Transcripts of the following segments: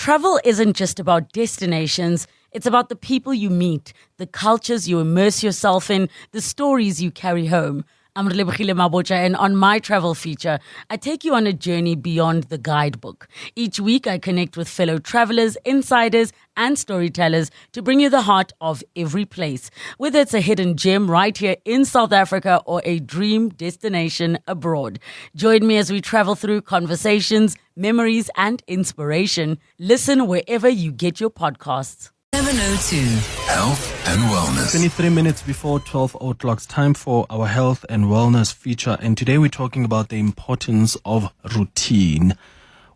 travel isn't just about destinations. It's about the people you meet, the cultures you immerse yourself in, the stories you carry home. I'm Relebogile Mabocha, and on my travel feature, I take you on a journey beyond the guidebook. Each week, I connect with fellow travelers, insiders, and storytellers to bring you the heart of every place. Whether it's a hidden gem right here in South Africa or a dream destination abroad. Join me as we travel through conversations, memories, and inspiration. Listen wherever you get your podcasts. 702 Health and Wellness. 23 minutes before 12 o'clock. It's time for our health and wellness feature. And today we're talking about the importance of routine.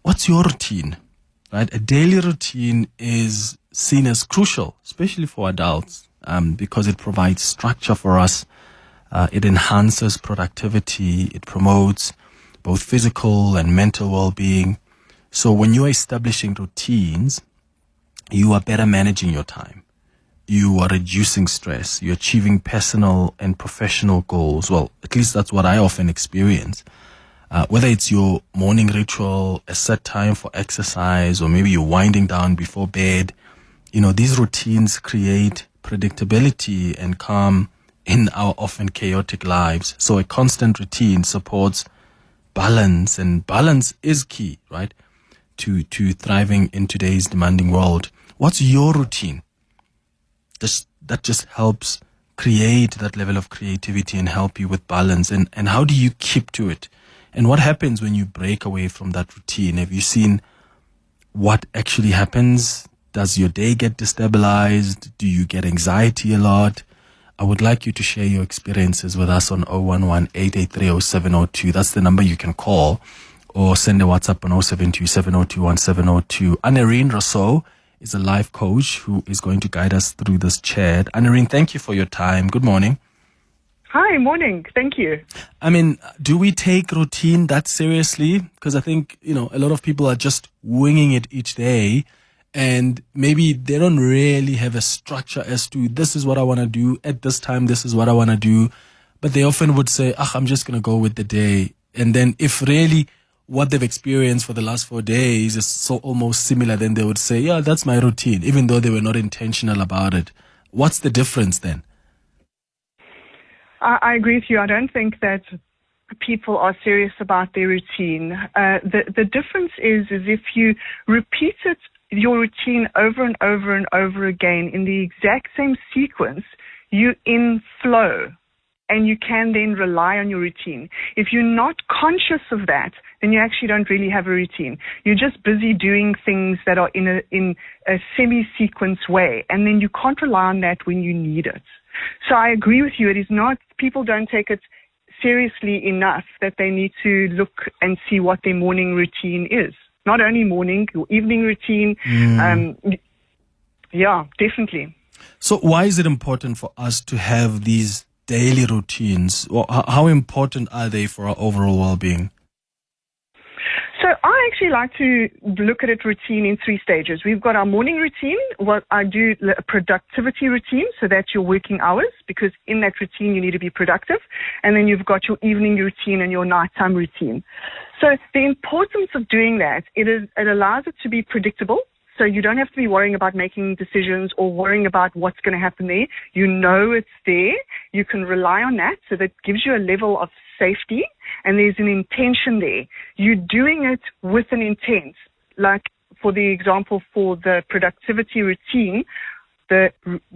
What's your routine? Right? A daily routine is seen as crucial, especially for adults, because it provides structure for us. It enhances productivity. It promotes both physical and mental well-being. So when you're establishing routines, you are better managing your time. You are reducing stress. You're achieving personal and professional goals. Well, at least that's what I often experience. Whether it's your morning ritual, a set time for exercise, or maybe you're winding down before bed, these routines create predictability and calm in our often chaotic lives. So a constant routine supports balance, and balance is key, right, to thriving in today's demanding world. What's your routine? That just helps create that level of creativity and help you with balance. And how do you keep to it? And what happens when you break away from that routine? Have you seen what actually happens? Does your day get destabilized? Do you get anxiety a lot? I would like you to share your experiences with us on 011-883-0702. That's the number you can call, or send a WhatsApp on 072-702-1702. Anerene Roussow is a life coach who is going to guide us through this chat. Anerene, thank you for your time. Good morning. Hi, morning. Thank you. I mean, do we take routine that seriously? Because I think, a lot of people are just winging it each day, and maybe they don't really have a structure as to this is what I want to do at this time, this is what I want to do. But they often would say, I'm just going to go with the day. And then if really what they've experienced for the last 4 days is so almost similar, then they would say, yeah, that's my routine, even though they were not intentional about it. What's the difference then? I agree with you. I don't think that people are serious about their routine. The difference is if you repeat your routine over and over and over again in the exact same sequence, you're in flow. And you can then rely on your routine. If you're not conscious of that, then you actually don't really have a routine. You're just busy doing things that are in a semi-sequence way, and then you can't rely on that when you need it. So I agree with you. It is not, people don't take it seriously enough that they need to look and see what their morning routine is. Not only morning, your evening routine. Yeah, definitely. So why is it important for us to have these daily routines? Well, how important are they for our overall well-being? So I actually like to look at it routine in 3 stages. We've got our morning routine, what I do a productivity routine, so that's your working hours, because in that routine you need to be productive. And then you've got your evening routine and your nighttime routine. So the importance of doing that, it allows it to be predictable. So you don't have to be worrying about making decisions or worrying about what's going to happen there. You know it's there. You can rely on that. So that gives you a level of safety, and there's an intention there. You're doing it with an intent. Like, for the example, for the productivity routine, the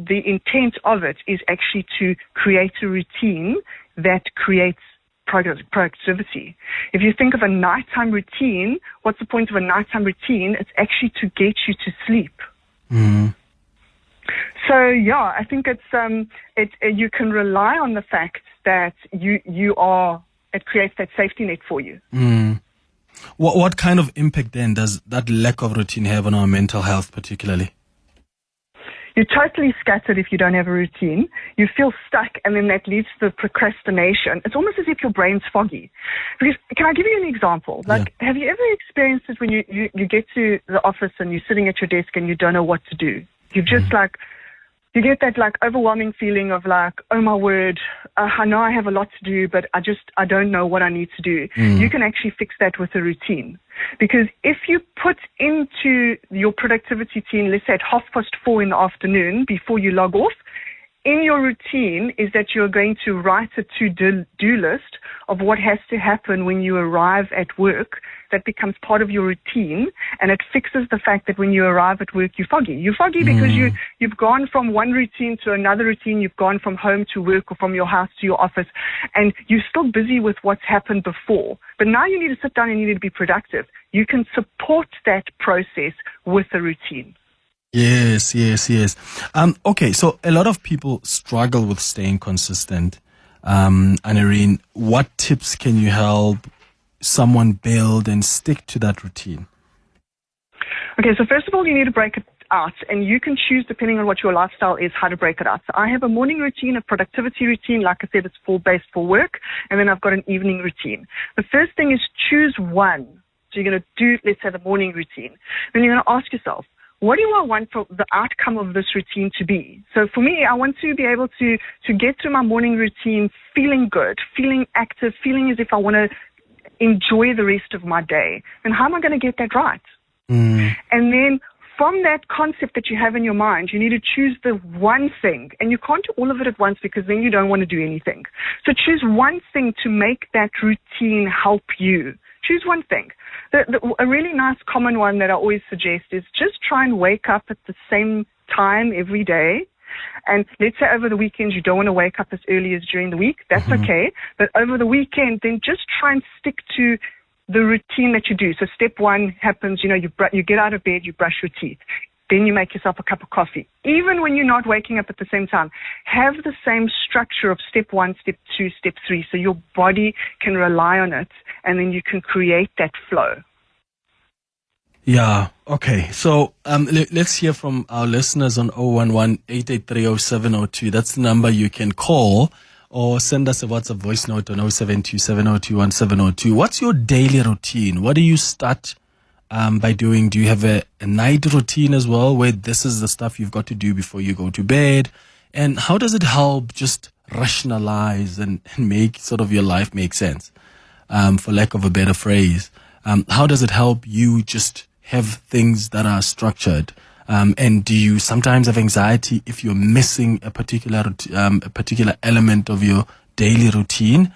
intent of it is actually to create a routine that creates productivity. If you think of a nighttime routine, what's the point of a nighttime routine? It's actually to get you to sleep. Mm. So yeah, I think you can rely on the fact that it creates that safety net for you. Mm. What kind of impact then does that lack of routine have on our mental health particularly? You're totally scattered if you don't have a routine. You feel stuck, and then that leads to the procrastination. It's almost as if your brain's foggy. Because, can I give you an example? Have you ever experienced it when you get to the office and you're sitting at your desk and you don't know what to do? You've just you get that like overwhelming feeling of like, oh my word, I know I have a lot to do, but I don't know what I need to do. You can actually fix that with a routine. Because if you put into your productivity routine, let's say at 4:30 in the afternoon before you log off, in your routine is that you're going to write a to-do list of what has to happen when you arrive at work. That becomes part of your routine, and it fixes the fact that when you arrive at work, you're foggy. You're foggy because you've gone from one routine to another routine. You've gone from home to work or from your house to your office, and you're still busy with what's happened before. But now you need to sit down and you need to be productive. You can support that process with a routine. Yes. Okay, so a lot of people struggle with staying consistent. Anerene, what tips can you help someone build and stick to that routine? Okay, so first of all, you need to break it out, and you can choose, depending on what your lifestyle is, how to break it out. So I have a morning routine, a productivity routine. Like I said, it's based for work, and then I've got an evening routine. The first thing is choose one. So you're going to do, let's say, the morning routine. Then you're going to ask yourself, what do I want for the outcome of this routine to be? So for me, I want to be able to get through my morning routine feeling good, feeling active, feeling as if I want to enjoy the rest of my day. And how am I going to get that right? And then from that concept that you have in your mind, you need to choose the one thing. And you can't do all of it at once because then you don't want to do anything. So choose one thing to make that routine help you. Choose one thing. A really nice common one that I always suggest is just try and wake up at the same time every day. And let's say over the weekend you don't want to wake up as early as during the week. That's okay. But over the weekend, then just try and stick to the routine that you do. So step one happens, you get out of bed, you brush your teeth. Then you make yourself a cup of coffee. Even when you're not waking up at the same time, have the same structure of step 1, step 2, step 3, so your body can rely on it, and then you can create that flow. Yeah, okay. So let's hear from our listeners on 011-883-0702. That's the number you can call, or send us a WhatsApp voice note on 072-702-1702. What's your daily routine? What do you start by doing? Do you have a night routine as well, where this is the stuff you've got to do before you go to bed? And how does it help just rationalize and make sort of your life make sense, for lack of a better phrase? How does it help you just have things that are structured? And do you sometimes have anxiety if you're missing a particular element of your daily routine?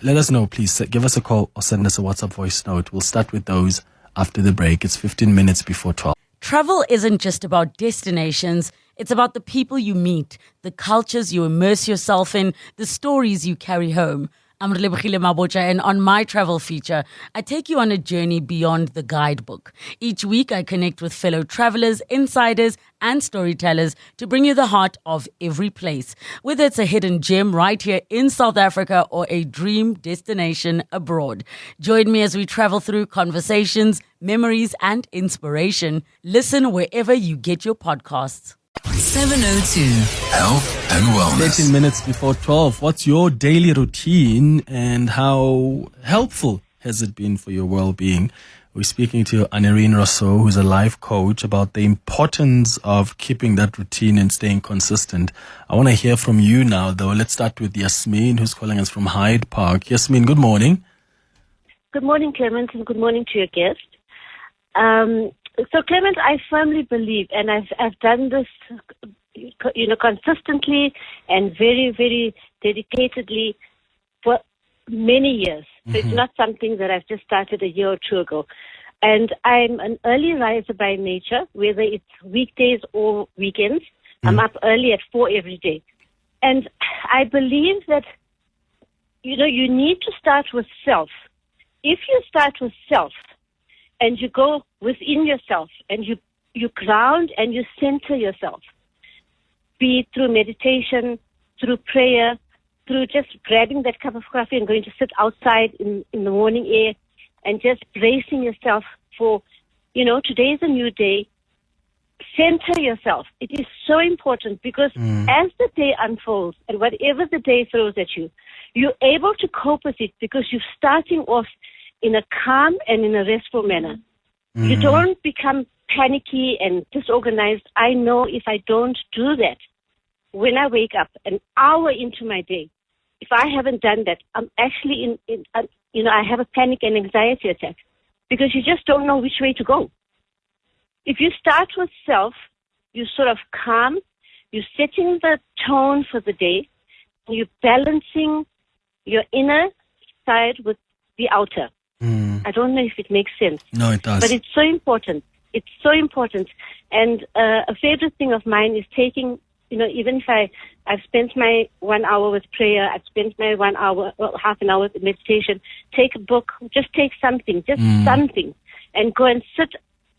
Let us know, please. Give us a call or send us a WhatsApp voice note. We'll start with those after the break. It's 15 minutes before 12. Travel isn't just about destinations. It's about the people you meet, the cultures you immerse yourself in, the stories you carry home. I'm Relebogile Mabotja, and on my travel feature, I take you on a journey beyond the guidebook. Each week, I connect with fellow travelers, insiders, and storytellers to bring you the heart of every place. Whether it's a hidden gem right here in South Africa or a dream destination abroad. Join me as we travel through conversations, memories, and inspiration. Listen wherever you get your podcasts. 702 Health and Wellness. 13 minutes before 12. What's your daily routine and how helpful has it been for your well-being? We're speaking to Anerene Roussow, who's a life coach, about the importance of keeping that routine and staying consistent. I want to hear from you now, though. Let's start with Yasmin, who's calling us from Hyde Park. Yasmin, good morning. Good morning, Clement, and good morning to your guest. So, Clement, I firmly believe, and I've done this, consistently and very, very dedicatedly for many years. So it's not something that I've just started a year or two ago. And I'm an early riser by nature, whether it's weekdays or weekends. I'm up early at 4 every day. And I believe that, you need to start with self. If you start with self, and you go within yourself and you ground and you center yourself, be it through meditation, through prayer, through just grabbing that cup of coffee and going to sit outside in the morning air and just bracing yourself for, today is a new day. Center yourself. It is so important because as the day unfolds and whatever the day throws at you, you're able to cope with it because you're starting off in a calm and in a restful manner. You don't become panicky and disorganized. I know if I don't do that, when I wake up, an hour into my day, if I haven't done that, I'm actually I have a panic and anxiety attack because you just don't know which way to go. If you start with self, you're sort of calm, you're setting the tone for the day, you're balancing your inner side with the outer. I don't know if it makes sense. No, it does. But it's so important. It's so important. And a favorite thing of mine is taking, even if I've spent my 1 hour with prayer, I've spent my 1 hour, half an hour with meditation, take a book, just take something, something, and go and sit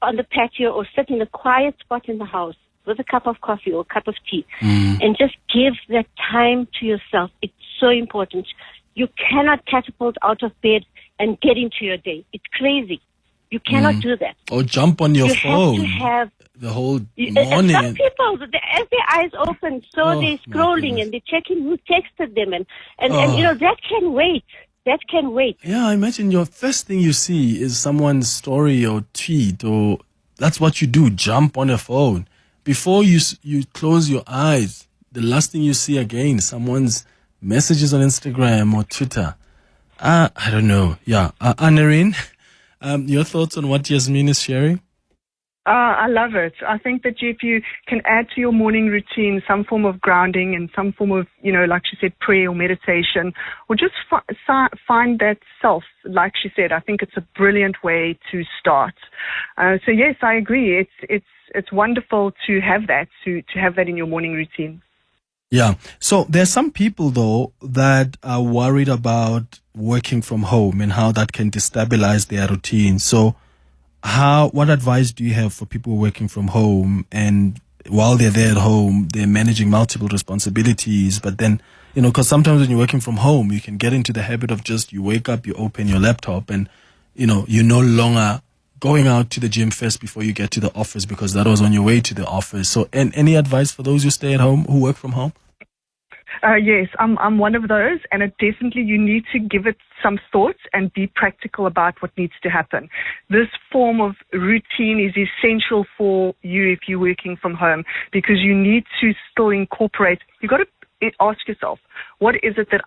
on the patio or sit in a quiet spot in the house with a cup of coffee or a cup of tea and just give that time to yourself. It's so important. You cannot catapult out of bed and get into your day. It's crazy. You cannot do that. Or jump on your phone. You have to have the whole morning. Some people, as their eyes open, they're scrolling and they're checking who texted them, and that can wait. That can wait. Yeah, I imagine your first thing you see is someone's story or tweet, or that's what you do. Jump on a phone before you close your eyes. The last thing you see again, someone's messages on Instagram or Twitter. I don't know. Yeah, Anerene, your thoughts on what Yasmin is sharing? I love it. I think that if you can add to your morning routine some form of grounding and some form of, like she said, prayer or meditation, or just find that self, like she said, I think it's a brilliant way to start. So yes, I agree. It's wonderful to have that, to have that in your morning routine. Yeah. So there's some people, though, that are worried about working from home and how that can destabilize their routine. So what advice do you have for people working from home, and while they're there at home, they're managing multiple responsibilities, but then, because sometimes when you're working from home, you can get into the habit of just, you wake up, you open your laptop, and, you're no longer going out to the gym first before you get to the office because that was on your way to the office. So, and any advice for those who stay at home, who work from home? Yes, I'm one of those, and definitely you need to give it some thought and be practical about what needs to happen. This form of routine is essential for you if you're working from home, because you need to still incorporate. You've got to ask yourself, what is it that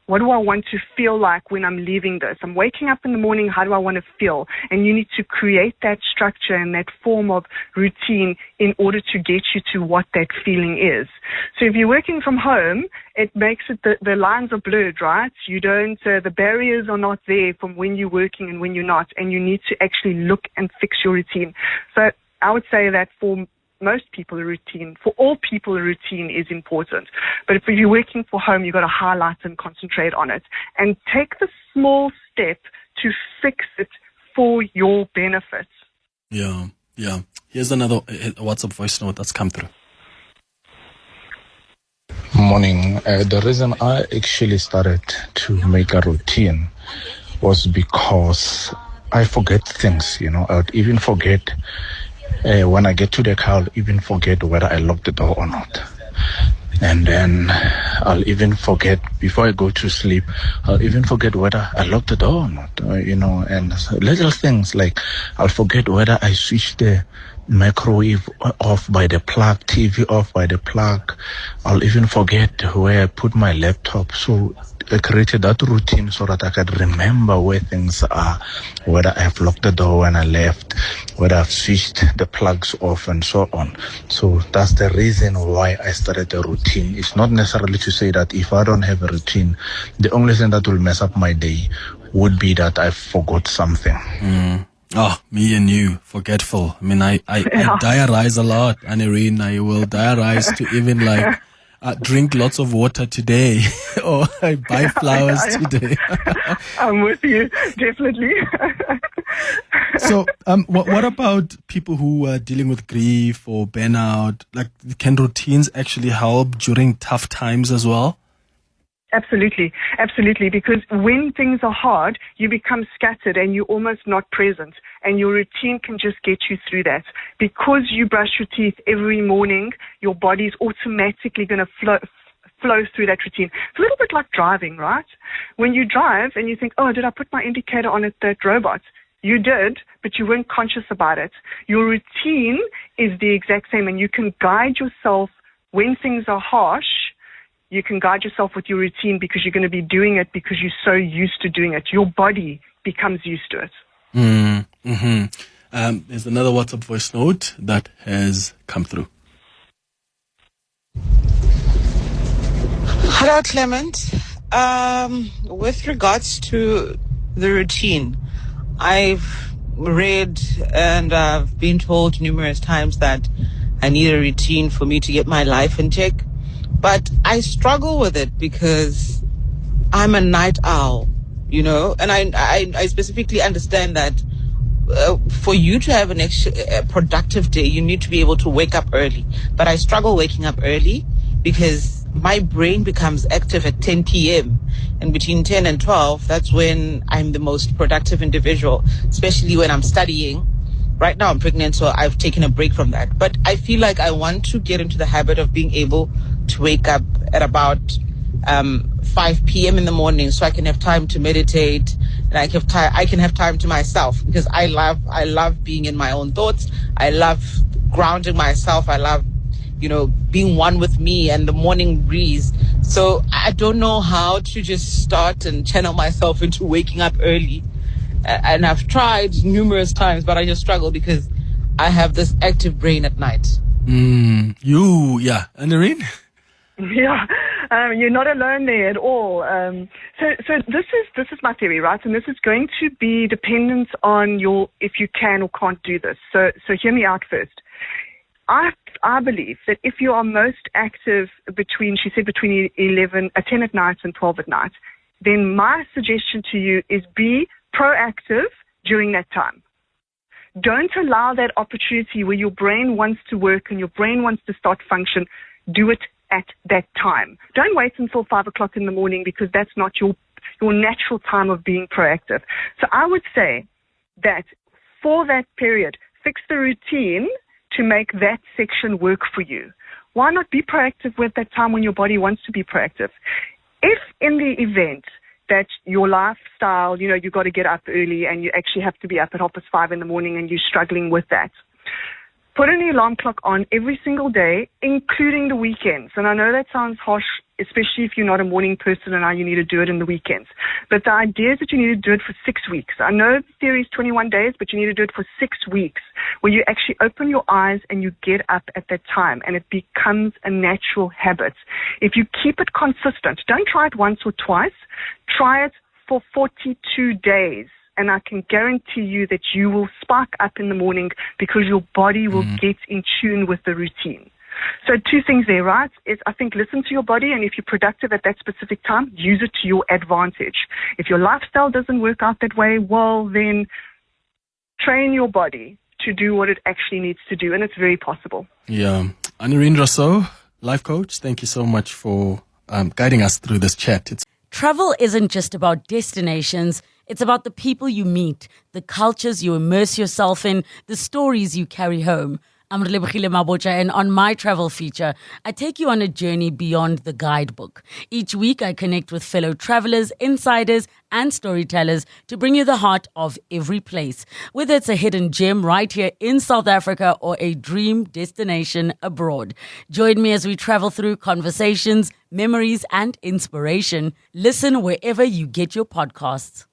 what do I want to feel like when I'm leaving this? I'm waking up in the morning, how do I want to feel? And you need to create that structure and that form of routine in order to get you to what that feeling is. So if you're working from home, it makes it, the lines are blurred, right? You don't, the barriers are not there from when you're working and when you're not, and you need to actually look and fix your routine. So I would say that for most people, for all people, a routine is important. But if you're working from home, you've got to highlight and concentrate on it and take the small step to fix it for your benefit. Yeah. Here's another WhatsApp voice note that's come through. Morning. The reason I actually started to make a routine was because I forget things, I would even forget when I get to the car, I'll even forget whether I locked the door or not. And then I'll even forget, before I go to sleep, I'll even forget whether I locked the door or not, and little things like I'll forget whether I switched the microwave off by the plug, TV off by the plug. I'll even forget where I put my laptop. So I created that routine so that I could remember where things are, whether I've locked the door when I left, whether I've switched the plugs off and so on. So that's the reason why I started the routine. It's not necessarily to say that if I don't have a routine, the only thing that will mess up my day would be that I forgot something. Oh, me and you, forgetful. I mean, I diarize a lot, Anerene. I will diarize to even drink lots of water today, or I buy flowers today. I'm with you, definitely. So, what about people who are dealing with grief or burnout? Can routines actually help during tough times as well? Absolutely, because when things are hard, you become scattered and you're almost not present, and your routine can just get you through that. Because you brush your teeth every morning, your body's automatically going to flow through that routine. It's a little bit like driving, right? When you drive and you think, oh, did I put my indicator on at that robot? You did, but you weren't conscious about it. Your routine is the exact same, and you can guide yourself when things are harsh, you can guide yourself with your routine because you're going to be doing it because you're so used to doing it. Your body becomes used to it. There's another WhatsApp voice note that has come through. Hello, Clement. With regards to the routine, I've read and I've been told numerous times that I need a routine for me to get my life in check. But I struggle with it because I'm a night owl, and I specifically understand that for you to have a productive day, you need to be able to wake up early. But I struggle waking up early because my brain becomes active at 10 p.m. And between 10 and 12, that's when I'm the most productive individual, especially when I'm studying. Right now I'm pregnant, so I've taken a break from that. But I feel like I want to get into the habit of being able to wake up at about 5 p.m. in the morning so I can have time to meditate and I can have time to myself because I love being in my own thoughts. I love grounding myself. I love being one with me and the morning breeze. So I don't know how to just start and channel myself into waking up early. And I've tried numerous times, but I just struggle because I have this active brain at night. Anerene? Yeah, you're not alone there at all. So this is my theory, right? And this is going to be dependent on if you can or can't do this. So hear me out first. I believe that if you are most active between 10 at night and 12 at night, then my suggestion to you is be proactive during that time. Don't allow that opportunity where your brain wants to work and your brain wants to start function. Do it at that time. Don't wait until 5 o'clock in the morning because that's not your natural time of being proactive. So I would say that for that period, fix the routine to make that section work for you. Why not be proactive with that time when your body wants to be proactive? If in the event that your lifestyle, you got to get up early and you actually have to be up at 5:30 in the morning and you're struggling with that, put an alarm clock on every single day, including the weekends. And I know that sounds harsh, especially if you're not a morning person and now you need to do it in the weekends. But the idea is that you need to do it for 6 weeks. I know the theory is 21 days, but you need to do it for 6 weeks where you actually open your eyes and you get up at that time and it becomes a natural habit. If you keep it consistent, don't try it once or twice, try it for 42 days. And I can guarantee you that you will spark up in the morning because your body will get in tune with the routine. So 2 things there, right? Is I think listen to your body, and if you're productive at that specific time, use it to your advantage. If your lifestyle doesn't work out that way, well, then train your body to do what it actually needs to do, and it's very possible. Yeah. Anerene Roussow, life coach, thank you so much for guiding us through this chat. Travel isn't just about destinations. It's about the people you meet, the cultures you immerse yourself in, the stories you carry home. I'm Relebogile Mabotja, and on my travel feature, I take you on a journey beyond the guidebook. Each week, I connect with fellow travelers, insiders, and storytellers to bring you the heart of every place. Whether it's a hidden gem right here in South Africa or a dream destination abroad. Join me as we travel through conversations, memories, and inspiration. Listen wherever you get your podcasts.